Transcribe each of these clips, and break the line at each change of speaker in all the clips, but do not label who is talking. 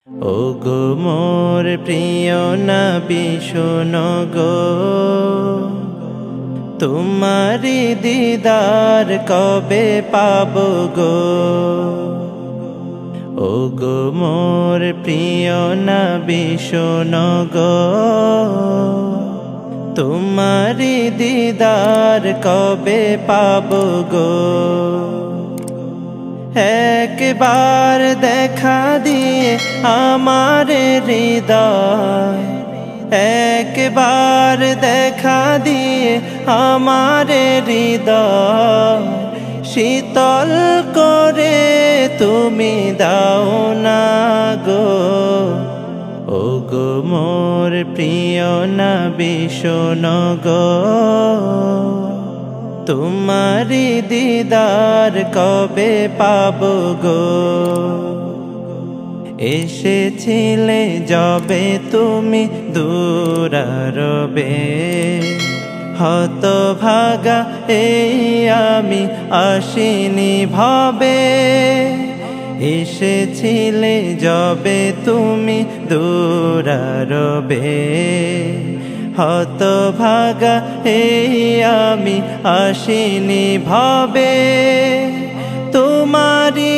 ওগো মোর প্রিয় নবী শোনো গো, তোমারি দিদার কবে পাবো গো। ওগো মোর প্রিয় নবী শোনো গো, তোমারি দিদার কবে পাবো গো। একবার দেখা দিয়ে আমার হৃদয়, একবার দেখা দিয়ে আমার হৃদয় শীতল করে তুমি দাও না গো। ওগো মোর প্রিয় নবী শোনো গো, তোমারি দিদার কবে পাবো গো। এসেছিলে যবে তুমি দূরারবে, হতভাগা এই আমি আসিনি ভবে। এসেছিলে যবে তুমি দূরারবে, হতভাগা এই আমি আসিনি ভবে। তোমারি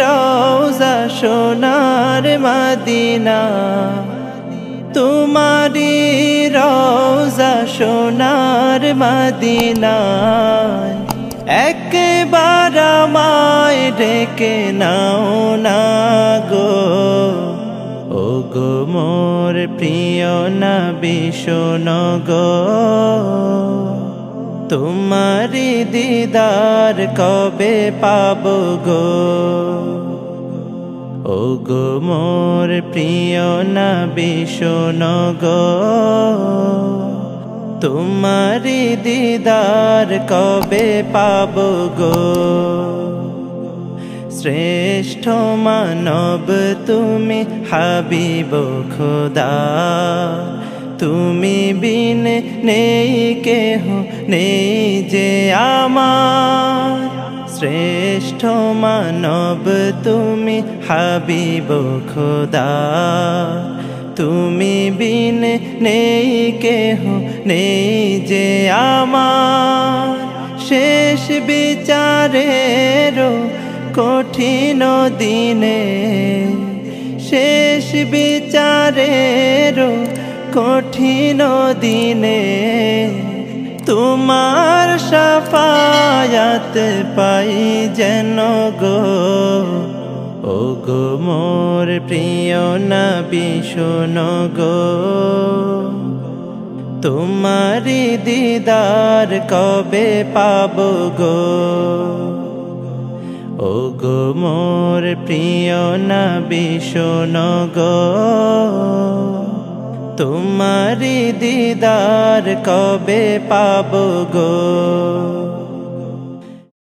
রওজা সোনার মদিনা, তোমারি রওজা সোনার মদিনা। একবার আমায় ডেকে নাও না গো। ওগো মোর প্রিয় নবী শোনো গো, তোমারি দিদার কবে পাবো গো। ওগো মোর প্রিয় নবী শোনো গো, তোমারি দিদার কবে পাবো গো। শ্রেষ্ঠ মানব তুমি হাবিব খোদা, তুমি বিন নেই কেহ নেই যে আমার। শ্রেষ্ঠ মানব তুমি হাবিব খোদা, তুমি বিন নেই কেহ নেই যে আমার। শেষ বিচারেরও কঠিন দিনে, শেষ বিচারেরও কঠিন দিনে তোমার শাফায়াত পাই যেন গো। ওগো মোর প্রিয় নবী শোনো গো, তোমারি দিদার কবে পাবো গো। ওগো মোর প্রিয় নবী শোনো গো, তোমারি দিদার কবে পাবো গো।